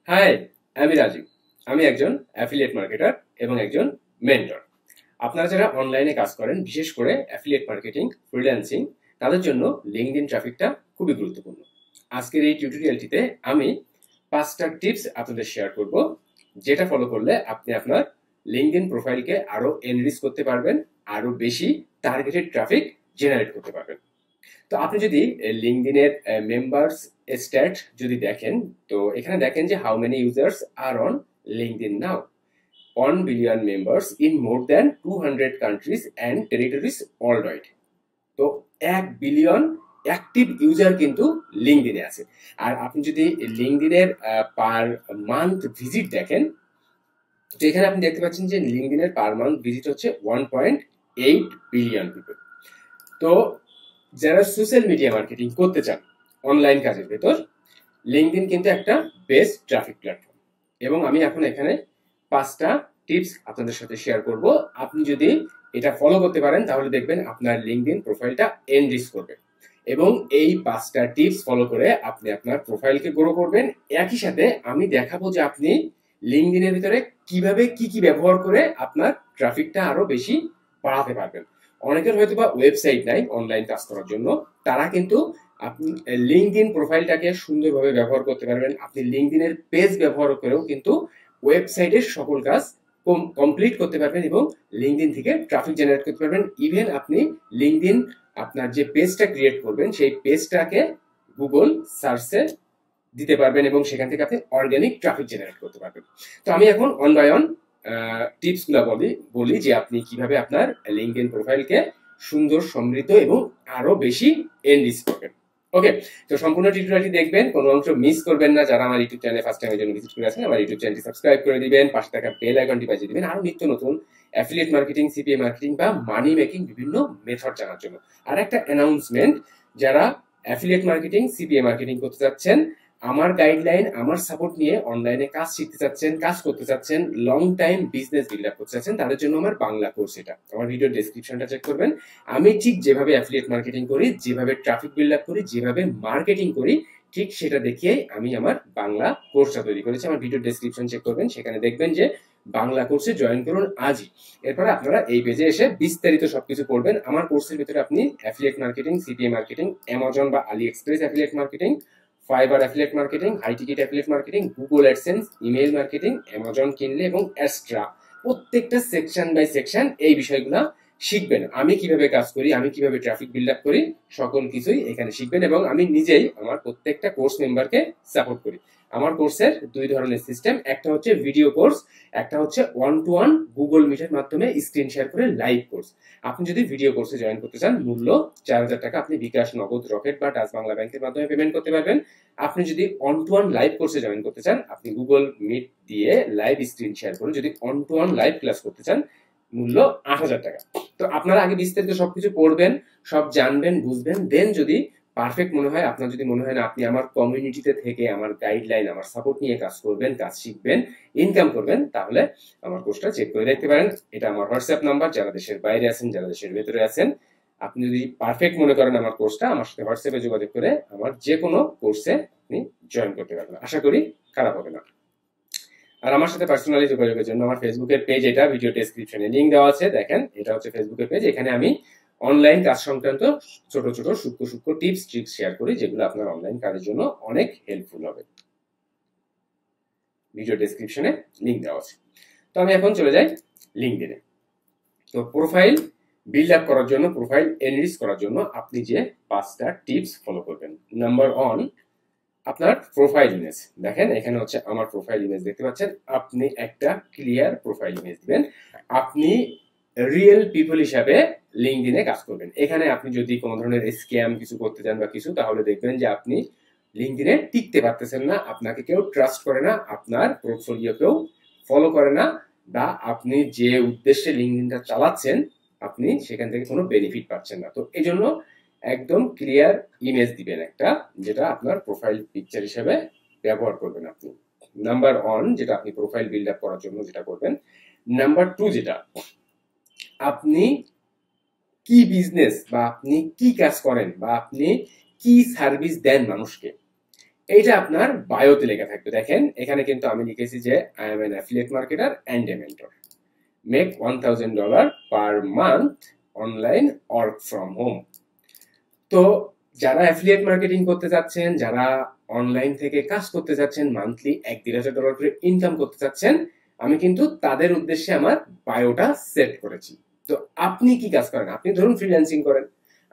High, আমি রাজীব। আমি একজন অ্যাফিলিয়েট মার্কেটার এবং একজন মেন্টর। আপনারা যারা অনলাইনে কাজ করেন, বিশেষ করে অ্যাফিলিয়েট মার্কেটিং, ফ্রিল্যান্সিং, তাদের জন্য লিঙ্কডইন ট্রাফিকটা খুবই গুরুত্বপূর্ণ। আজকের এই টিউটোরিয়ালটিতে আমি 5টা টিপস আপনাদের শেয়ার করব, যেটা ফলো করলে আপনি আপনার লিঙ্কডইন প্রোফাইলকে আরো এনরিচ করতে পারবেন, আরো বেশি টার্গেটেড ট্রাফিক জেনারেট করতে পারবেন। তো আপনি যদি লিঙ্কডইনের মেম্বার্স স্ট্যাট যদি দেখেন, তো এখানে দেখেন যে how many users are on LinkedIn now. 1 billion members in more than 200 countries and territories worldwide. তো 1 বিলিয়ন অ্যাক্টিভ ইউজার কিন্তু লিঙ্কডইনে আছে। আর আপনি যদি লিঙ্কডইনের পার মান্থ ভিজিট দেখেন, তো এখানে আপনি দেখতে পাচ্ছেন যে লিঙ্কডইনের পার মান্থ ভিজিট হচ্ছে 1.8 বিলিয়ন পিপল। তো যারা সোশ্যাল মিডিয়া মার্কেটিং করতে চান অনলাইন কাজের ভেতর, লিঙ্কডইন কিন্তু একটা বেস্ট ট্রাফিক প্ল্যাটফর্ম। এবং আমি এখন এখানে 5টা টিপস আপনাদের সাথে শেয়ার করব। আপনি যদি এটা ফলো করতে পারেন তাহলে দেখবেন আপনার লিঙ্কডইন প্রোফাইলটা এনরিচ করবে। এবং এই 5টা টিপস ফলো করে আপনি আপনার প্রোফাইলকে গ্রো করবেন। একই সাথে আমি দেখাবো যে আপনি লিঙ্কডইনের ভিতরে কিভাবে কি ব্যবহার করে আপনার ট্রাফিকটা আরো বেশি বাড়াতে পারবেন। অনেকের হয়তো বা ওয়েবসাইট নাই অনলাইন কাজ করার জন্য, তারা কিন্তু আপনি লিঙ্কডইন প্রোফাইলটাকে সুন্দরভাবে ব্যবহার করতে পারবেন। আপনি লিঙ্কডইনের পেজ ব্যবহার করেও কিন্তু ওয়েবসাইটের সকল কাজ কমপ্লিট করতে পারবেন এবং লিঙ্কডইন থেকে ট্রাফিক জেনারেট করতে পারবেন। ইভেন আপনি লিঙ্কডইন আপনার যে পেজটা ক্রিয়েট করবেন সেই পেজটাকে গুগল সার্চে দিতে পারবেন এবং সেখান থেকে আপনি অর্গানিক ট্রাফিক জেনারেট করতে পারবেন। তো আমি এখন অন বাই অন টিপস গুলো বলি যে আপনি কিভাবে আপনার লিঙ্কডইন প্রোফাইলকে সুন্দর, সমৃদ্ধ এবং আরো বেশি এনরিচ করবেন। ওকে, তো সম্পূর্ণ টিউটোরিয়ালটি দেখবেন, কোনো অংশ মিস করবেন না। যারা আমার ইউটিউব চ্যানেলে ফার্স্ট টাইমের জন্য ভিজিট করে আছেন, আমার ইউটিউব চ্যানেলটি সাবস্ক্রাইব করে দিবেন, পাশে থাকা বেল আইকনটি বাজিয়ে দিবেন আরো নিত্য নতুন অ্যাফিলিয়েট মার্কেটিং, সিপিএ মার্কেটিং বা মানি মেকিং বিভিন্ন মেথড জানার জন্য। আর একটা অ্যানাউন্সমেন্ট, যারা অ্যাফিলিয়েট মার্কেটিং, সিপিএ মার্কেটিং করতে যাচ্ছেন, আমার গাইডলাইন, আমার সাপোর্ট নিয়ে অনলাইনে কাজ শিখতে চাচ্ছেন, কাজ করতে চাচ্ছেন, long time business build up করতে চাচ্ছেন, তাদের জন্য আমার বাংলা কোর্স এটা। আমার ভিডিও ডেসক্রিপশনটা চেক করবেন। আমি ঠিক যেভাবে অ্যাফিলিয়েট মার্কেটিং করি, যেভাবে ট্রাফিক বিল্ড আপ করি, যেভাবে মার্কেটিং করি, ঠিক সেটা দেখিয়েই আমি আমার বাংলা কোর্সটা তৈরি করেছি। আমার ভিডিও ডেসক্রিপশন চেক করবেন, সেখানে দেখবেন যে বাংলা কোর্সে জয়েন করুন আজই। এরপরে আপনারা এই পেজে এসে বিস্তারিত সবকিছু পড়বেন। আমার কোর্সের ভিতরে আপনি affiliate marketing, CPA marketing, Amazon বা AliExpress affiliate marketing, Fiverr affiliate marketing, high ticket affiliate marketing, Google AdSense, email marketing, Amazon Kindle এবং অ্যাস্ট্রা, প্রত্যেকটা সেকশন বাই সেকশন এই বিষয়গুলো শিখবেন। আমি কিভাবে কাজ করি, আমি কিভাবে ট্রাফিক বিল্ড আপ করি, সকল কিছুই এখানে শিখবেন। এবং আমি নিজেই আমার প্রত্যেকটা কোর্স মেম্বারকে সাপোর্ট করি। আমার কোর্সের 2 ধরনের সিস্টেম, একটা হচ্ছে ভিডিও কোর্স, একটা হচ্ছে 1-to-1 গুগল মিটের মাধ্যমে স্ক্রিন শেয়ার করে লাইভ কোর্স। আপনি যদি ভিডিও কোর্সে জয়েন করতে চান, মূল্য 4000 টাকা। আপনি বিকাশ, নগদ, রকেট বা ডাচ বাংলা ব্যাংকের মাধ্যমে পেমেন্ট করতে পারবেন। আপনি যদি 1-to-1 লাইভ কোর্সে জয়েন করতে চান, আপনি গুগল মিট দিয়ে লাইভ স্ক্রিন শেয়ার করে যদি 1-to-1 লাইভ ক্লাস করতে চান, মূল্য 8000 টাকা। তো আপনারা আগে বিস্তারিত সবকিছু পড়বেন, সব জানবেন, বুঝবেন, দেন যদি পারফেক্ট মনে হয়, আপনার যদি মনে হয় না আপনি আমার কমিউনিটিতে থেকে আমার গাইডলাইন, আমার সাপোর্ট নিয়ে কাজ করবেন, কাজ শিখবেন, ইনকাম করবেন, তাহলে আমার কোর্সটা চেক করে দেখতে পারেন। এটা আমার হোয়াটসঅ্যাপ নাম্বার। যারা দেশের বাইরে আছেন, যারা দেশের ভেতরে আছেন, আপনি যদি পারফেক্ট মনে করেন আমার কোর্সটা, আমার সাথে হোয়াটসঅ্যাপে যোগাযোগ করে আমার যে কোনো কোর্সে আপনি জয়েন করতে পারবেন। আশা করি খারাপ হবে না। আর আমার সাথে পার্সোনালি যোগাযোগের জন্য আমার ফেসবুকের পেজ, এটা ভিডিও ডেসক্রিপশনে লিংক দেওয়া আছে, দেখেন, এটা হচ্ছে ফেসবুকের পেজ। এখানে আমি অনলাইন কাজ সংক্রান্ত ছোট ছোট সূক্ষ্ম টিপস ট্রিক্স শেয়ার করি, যেগুলো আপনার অনলাইন কাজের জন্য অনেক হেল্পফুল হবে। ভিডিও ডেসক্রিপশনে লিংক দেওয়া আছে। তো আমি এখন চলে যাই লিঙ্কডইনে। তো প্রোফাইল বিল্ড আপ করার জন্য, প্রোফাইল এনরিচ করার জন্য আপনি যে 5টা টিপস ফলো করবেন। নাম্বার 1, আপনার প্রোফাইল ইমেজ। দেখেন, এখানে হচ্ছে আমার প্রোফাইল ইমেজ দেখতে পাচ্ছেন। আপনি একটা ক্লিয়ার প্রোফাইল ইমেজ দিবেন। আপনি রিয়েল পিপল হিসাবে লিঙ্কডইনে কাজ করবেন। এখানে আপনি যদি কোনো ধরনের স্ক্যাম কিছু করতে চান বা কিছু, তাহলে দেখবেন যে আপনি লিঙ্কডইনে টিকতে পারতেছেন না, আপনাকে কেউ ট্রাস্ট করে না, আপনার পোর্টফোলিও কেউ ফলো করে না, বা আপনি যে উদ্দেশ্যে লিঙ্কডইনটা চালাচ্ছেন আপনি সেখান থেকে কোনো বেনিফিট পাচ্ছেন না। তো এই জন্য একদম ক্লিয়ার ইমেজ দিবেন একটা, যেটা আপনার প্রোফাইল পিকচার হিসেবে ব্যবহার করবেন আপনি। নাম্বার 1, যেটা আপনি প্রোফাইল বিল্ড আপ করার জন্য যেটা করবেন। নাম্বার 2, যেটা আপনি কি বিজনেস বা আপনি কি কাজ করেন বা আপনি কি সার্ভিস দেন মানুষকে, এইটা আপনার বায়োতে লেখা থাকবে। দেখেন এখানে কিন্তু আমি লিখেছি যে I am an affiliate marketer and a mentor, make $1000 per month online work from home. তো যারা অ্যাফিলিয়েট মার্কেটিং করতে চাচ্ছেন, যারা অনলাইন থেকে কাজ করতে চাচ্ছেন, মান্থলি $1-1,500 করে ইনকাম করতে চাচ্ছেন, আমি কিন্তু তাদের উদ্দেশ্যে আমার বায়োটা সেট করেছি। তো আপনি কি কাজ করেন? আপনি ধরুন ফ্রিল্যান্সিং করেন,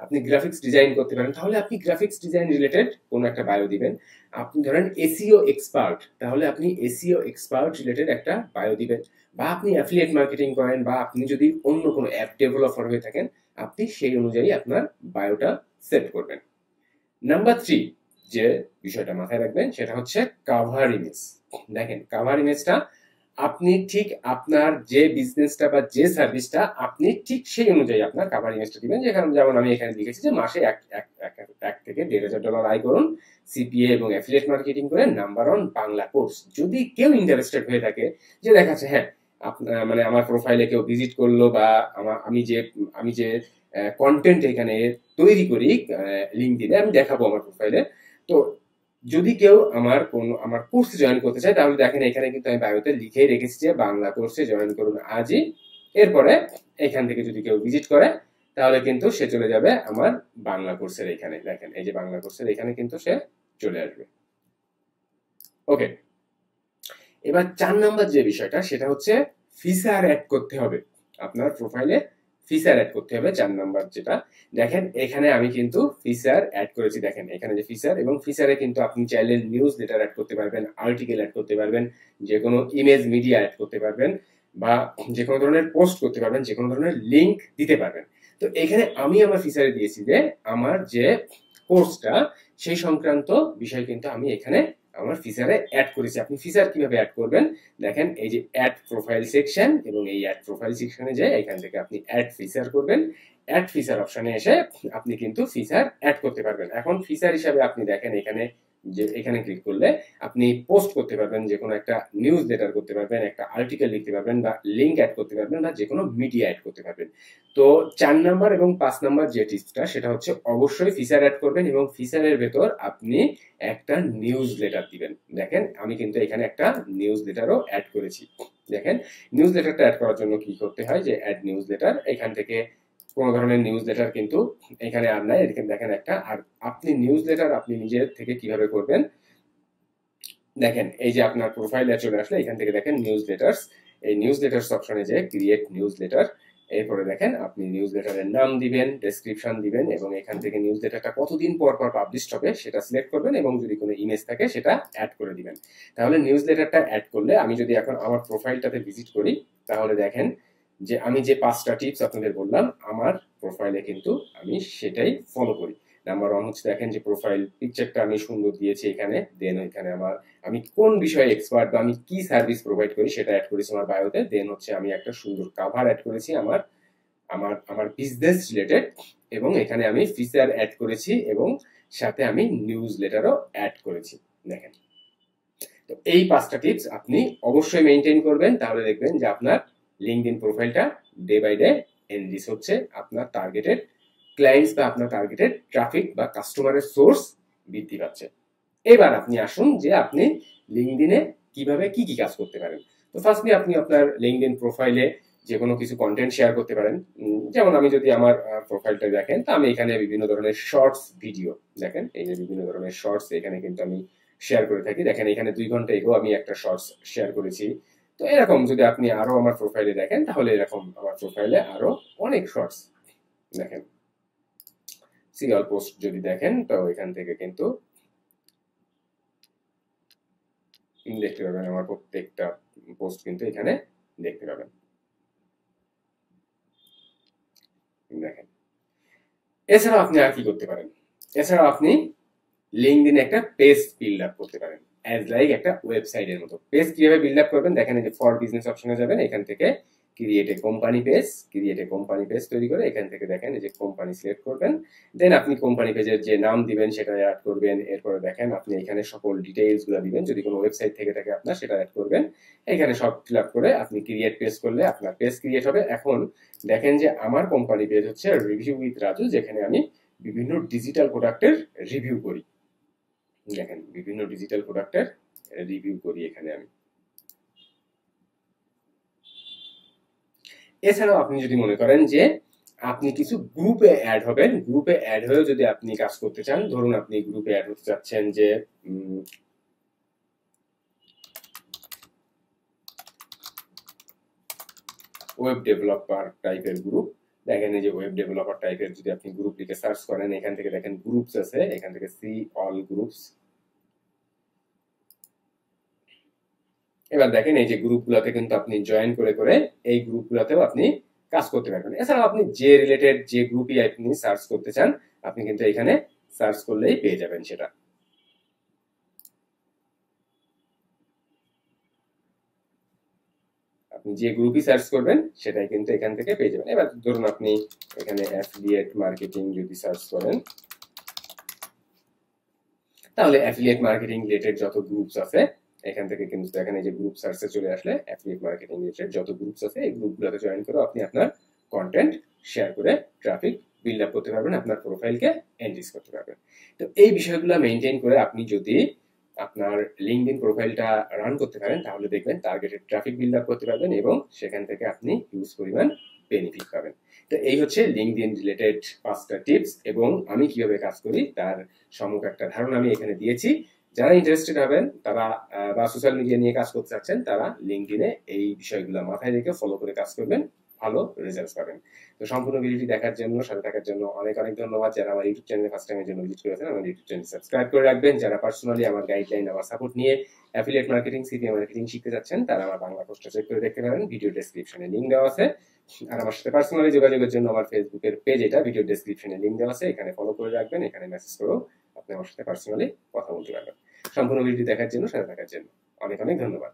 আপনি গ্রাফিক্স ডিজাইন করতে পারেন, তাহলে আপনি গ্রাফিক্স ডিজাইন রিলেটেড কোনো একটা বায়ো দিবেন। আপনি ধরেন এসইও এক্সপার্ট, তাহলে আপনি এসইও এক্সপার্ট রিলেটেড একটা বায়ো দিবেন। বা আপনি অ্যাফিলিয়েট মার্কেটিং করেন, বা আপনি যদি অন্য কোনো অ্যাপ ডেভেলপার হয়ে থাকেন, আপনি সেই অনুযায়ী আপনার বায়োটা সেট করবেন। নাম্বার 3 যে বিষয়টা মাথায় রাখবেন সেটা হচ্ছে কাভার ইমেজ। দেখেন কাভার ইমেজটা আপনি ঠিক আপনার যে বিজনেসটা বা যে সার্ভিসটা আপনি ঠিক সেই অনুযায়ী আপনার কাভার ইমেজটা দিবেন। যেমন আমি এখানে লিখেছি যে মাসে এক থেকে $1,500 আয় করুন, সিপিএ এবং অ্যাফিলিয়েট মার্কেটিং করে নাম্বার 1 বাংলা কোর্স। যদি কেউ ইন্টারেস্টেড হয়ে থাকে, যে দেখাচ্ছে হ্যাঁ আপনার মানে আমার প্রোফাইলে কেউ ভিজিট করলো, বা আমি যে কন্টেন্ট এখানে তৈরি করি লিঙ্কডইনে, আমি দেখাবো আমার প্রোফাইলে। তো যদি কেউ আমার কোর্সে জয়েন করতে চায়, তাহলে দেখেন এখানে কিন্তু আমি বায়োতে লিখেই রেখেছি যে বাংলা কোর্সে জয়েন করুন আজই। এরপরে এখান থেকে যদি কেউ ভিজিট করে, তাহলে কিন্তু সে চলে যাবে আমার বাংলা কোর্সের এখানে। দেখেন এই যে বাংলা কোর্সের এখানে কিন্তু সে চলে আসবে। ওকে, এবার 4 নাম্বার যে বিষয়টা সেটা হচ্ছে ফিচার অ্যাড করতে হবে। আপনার প্রোফাইলে ফিচার অ্যাড করতে হবে 4 নাম্বার যেটা। দেখেন এখানে আমি কিন্তু ফিচার অ্যাড করেছি। দেখেন এখানে যে ফিচার, এবং ফিচারে কিন্তু আপনি চাইলে নিউজ লেটার অ্যাড করতে পারবেন, আর্টিকেল অ্যাড করতে পারবেন, যে কোনো ইমেজ মিডিয়া অ্যাড করতে পারবেন, বা যে কোনো ধরনের পোস্ট করতে পারবেন, যে কোনো ধরনের লিঙ্ক দিতে পারবেন। তো এখানে আমি আমার ফিচারে দিয়েছি যে আমার যে কোর্সটা সেই সংক্রান্ত বিষয় কিন্তু আমি এখানে আমার ফিচারে অ্যাড করেছি। আপনি ফিচার কিভাবে অ্যাড করবেন, দেখেন এই যে অ্যাড প্রোফাইল সেকশন, এবং এই অ্যাড প্রোফাইল সেকশনে যে এখান থেকে আপনি অ্যাড ফিচার করবেন। অ্যাড ফিচার অপশনে এসে আপনি কিন্তু ফিচার অ্যাড করতে পারবেন। এখন ফিচার হিসাবে আপনি দেখেন এখানে যে এখানে ক্লিক করলে আপনি পোস্ট করতে পারবেন, যে কোনো একটা নিউজ লেটার করতে পারবেন, একটা আর্টিকেল লিখতে পারবেন, বা লিঙ্ক অ্যাড করতে পারবেন, বা যে কোনো মিডিয়া অ্যাড করতে পারবেন। তো 4 নাম্বার এবং 5 নাম্বার যে টিপসটা সেটা হচ্ছে অবশ্যই ফিচার অ্যাড করবেন, এবং ফিচারের ভেতর আপনি একটা নিউজ লেটার দিবেন। দেখেন আমি কিন্তু এখানে একটা নিউজ লেটারও অ্যাড করেছি। দেখেন নিউজ লেটারটা অ্যাড করার জন্য কি করতে হয়, যে অ্যাড নিউজ লেটার, এখান থেকে কোনো ধরনের নিউজ লেটার কিন্তু এখানে আর নাই। এখানে দেখেন একটা, আর আপনি নিউজ লেটার আপনি নিজের থেকে কিভাবে করবেন, দেখেন এই যে আপনার প্রোফাইলে চলে আসলে এখান থেকে দেখেন নিউজ লেটার্স, এই নিউজ লেটার্স অপশনে যে ক্রিয়েট নিউজ লেটার, এরপরে দেখেন আপনি নিউজ লেটারের নাম দিবেন, ডেসক্রিপশন দিবেন, এবং এখান থেকে নিউজ লেটারটা কতদিন পর পর পাবলিশ হবে সেটা সিলেক্ট করবেন, এবং যদি কোনো ইমেজ থাকে সেটা অ্যাড করে দিবেন। তাহলে নিউজ লেটারটা অ্যাড করলে, আমি যদি এখন আমার প্রোফাইলটাতে ভিজিট করি, তাহলে দেখেন যে আমি যে 5টা টিপস আপনাদের বললাম আমার প্রোফাইলে কিন্তু আমি সেটাই ফলো করি। নাম্বার 1 হচ্ছে দেখেন যে প্রোফাইল পিকচারটা আমি সুন্দর দিয়েছি এখানে, দেন এখানে আমি কোন বিষয়ে এক্সপার্ট বা আমি কি সার্ভিস প্রোভাইড করি সেটা অ্যাড করেছি আমার বায়োতে। দেন হচ্ছে আমি একটা সুন্দর কাভার অ্যাড করেছি আমার আমার আমার বিজনেস রিলেটেড, এবং এখানে আমি ফিচার অ্যাড করেছি, এবং সাথে আমি নিউজ লেটারও অ্যাড করেছি। দেখেন তো এই 5টা টিপস আপনি অবশ্যই মেনটেন করবেন, তাহলে দেখবেন যে আপনার লিঙ্কডইন প্রোফাইলটা ডে বাই ডে এনরিচ হচ্ছে, আপনার টার্গেটেড ক্লায়েন্টস বা আপনার টার্গেটেড ট্রাফিক বা কাস্টমারের সোর্স বৃদ্ধি পাচ্ছে। এবার আপনি আসুন যে আপনি লিঙ্কডইনে কিভাবে কি কি কাজ করতে পারেন। তো ফার্স্টলি আপনি আপনার লিঙ্কডইন প্রোফাইলে যে কোনো কিছু কন্টেন্ট শেয়ার করতে পারেন। যেমন আমি যদি আমার প্রোফাইলটা দেখেন, তো আমি এখানে বিভিন্ন ধরনের শর্টস ভিডিও, দেখেন এই যে বিভিন্ন ধরনের শর্টস এখানে কিন্তু আমি শেয়ার করে থাকি। দেখেন এখানে 2 ঘন্টা এগো আমি একটা শর্টস শেয়ার করেছি। তো এরকম যদি আপনি আরো আমার প্রোফাইলে দেখেন, তাহলে এরকম আমার প্রোফাইলে আরো অনেক শর্টস দেখেন, সিরিয়াল পোস্ট যদি দেখেন, তো এখান থেকে কিন্তু দেখতে পাবেন আমার প্রত্যেকটা পোস্ট কিন্তু এখানে দেখতে পাবেন। দেখেন এছাড়াও আপনি আর কি করতে পারেন, এছাড়াও আপনি লিঙ্কডইনে একটা পেজ বিল্ড আপ করতে পারেন, অ্যাজ লাইক একটা ওয়েবসাইটের মতো। পেজ কিভাবে বিল্ড আপ করবেন, দেখেন এই যে ফর বিজনেস অপশনে যাবেন, এখান থেকে ক্রিয়েট এ কোম্পানি পেজ তৈরি করে এখান থেকে দেখেন এই যে কোম্পানি সিলেক্ট করবেন। দেন আপনি কোম্পানি পেজের যে নাম দিবেন সেটা অ্যাড করবেন। এরপরে দেখেন আপনি এখানে সকল ডিটেইলস গুলো দিবেন, যদি কোনো ওয়েবসাইট থেকে থাকে আপনার সেটা অ্যাড করবেন। এখানে সব ফিল আপ করে আপনি ক্রিয়েট পেজ করলে আপনার পেজ ক্রিয়েট হবে। এখন দেখেন যে আমার কোম্পানি পেজ হচ্ছে রিভিউ উইথ রাজু, যেখানে আমি বিভিন্ন ডিজিটাল প্রোডাক্টের রিভিউ করি। দেখেন বিভিন্ন ডিজিটাল প্রোডাক্টের রিভিউ করি এখানে আমি। এছাড়াও আপনি যদি মনে করেন যে আপনি কিছু গ্রুপে অ্যাড হবেন, গ্রুপে অ্যাড হয়েও যদি আপনি কাজ করতে চান, ধরুন আপনি গ্রুপে অ্যাড হতে চাচ্ছেন যে ওয়েব ডেভেলপার টাইপের গ্রুপ, দেখেন এই যে ওয়েব ডেভেলপার টাইপের যদি আপনি গ্রুপ লিখে সার্চ করেন, এখান থেকে দেখেন গ্রুপস আছে, এখান থেকে সি অল গ্রুপস। এবার দেখেন এই যে গ্রুপগুলোতে কিন্তু আপনি জয়েন করে করে এই গ্রুপগুলোতেও আপনি কাজ করতে পারবেন। এছাড়াও আপনি যে রিলেটেড যে গ্রুপই আপনি সার্চ করতে চান, আপনি কিন্তু এখানে সার্চ করলেই পেয়ে যাবেন সেটা। আপনি যে গ্রুপই সার্চ করবেন সেটাই কিন্তু এখান থেকে পেয়ে যাবেন। এবার ধরুন আপনি এখানে অ্যাফিলিয়েট মার্কেটিং যদি সার্চ করেন, তাহলে অ্যাফিলিয়েট মার্কেটিং রিলেটেড যত গ্রুপস আছে এখান থেকে কিন্তু দেখেন এই যে গ্রুপ সার্চে চলে আসলে অ্যাফিলিয়েট মার্কেটিং রিলেটেড যত গ্রুপস আছে এই গ্রুপগুলোতে জয়েন করে আপনি আপনার কন্টেন্ট শেয়ার করে ট্রাফিক বিল্ড আপ করতে পারবেন, আপনার প্রোফাইলকে এনরিচ করতে পারবেন। তো এই বিষয়গুলো মেনটেন করে আপনি যদি আপনার লিঙ্কডইন প্রোফাইলটা রান করতে পারেন, তাহলে দেখবেন টার্গেটেড ট্রাফিক বিল্ড আপ করতে পারবেন এবং সেখান থেকে আপনি হিউজ পরিমাণ বেনিফিট পাবেন। তো এই হচ্ছে লিঙ্কডইন রিলেটেড 5টা টিপস, এবং আমি কিভাবে কাজ করি তার সম্যক একটা ধারণা আমি এখানে দিয়েছি। যারা ইন্টারেস্টেড হবেন তারা বা সোশ্যাল মিডিয়া নিয়ে কাজ করতে চাচ্ছেন, তারা লিঙ্কডইনে এই বিষয়গুলো মাথায় রেখে ফলো করে কাজ করবেন, ভালো রেজাল্ট পাবেন। তো সম্পূর্ণ ভিডিওটি দেখার জন্য, সাথে থাকার জন্য অনেক অনেক ধন্যবাদ। যারা আমার ইউটিউব চ্যানেলে ফার্স্ট টাইমের জন্য ভিজিট করেছেন, আমার ইউটিউব চ্যানেল সাবস্ক্রাইব করে রাখবেন। যারা পার্সোনালি আমার গাইডলাইন, আমার সাপোর্ট নিয়ে অ্যাফিলিয়েট মার্কেটিং, সিপিএম মার্কেটিং শিখতে যাচ্ছেন, তারা আমার বাংলা কোর্সটা চেক করে দেখতে পারেন, ভিডিও ডেসক্রিপশনে লিঙ্ক দেওয়া আছে। আর আমার সাথে পার্সোনালি যোগাযোগের জন্য আমার ফেসবুকের পেজ, এটা ভিডিও ডেসক্রিপশনে লিঙ্ক দেওয়া আছে, এখানে ফলো করে রাখবেন, এখানে মেসেজ করেও আপনি আমার সাথে পার্সোনালি কথা বলতে পারবেন। সম্পূর্ণ ভিডিওটি দেখার জন্য, সাথে থাকার জন্য অনেক অনেক ধন্যবাদ।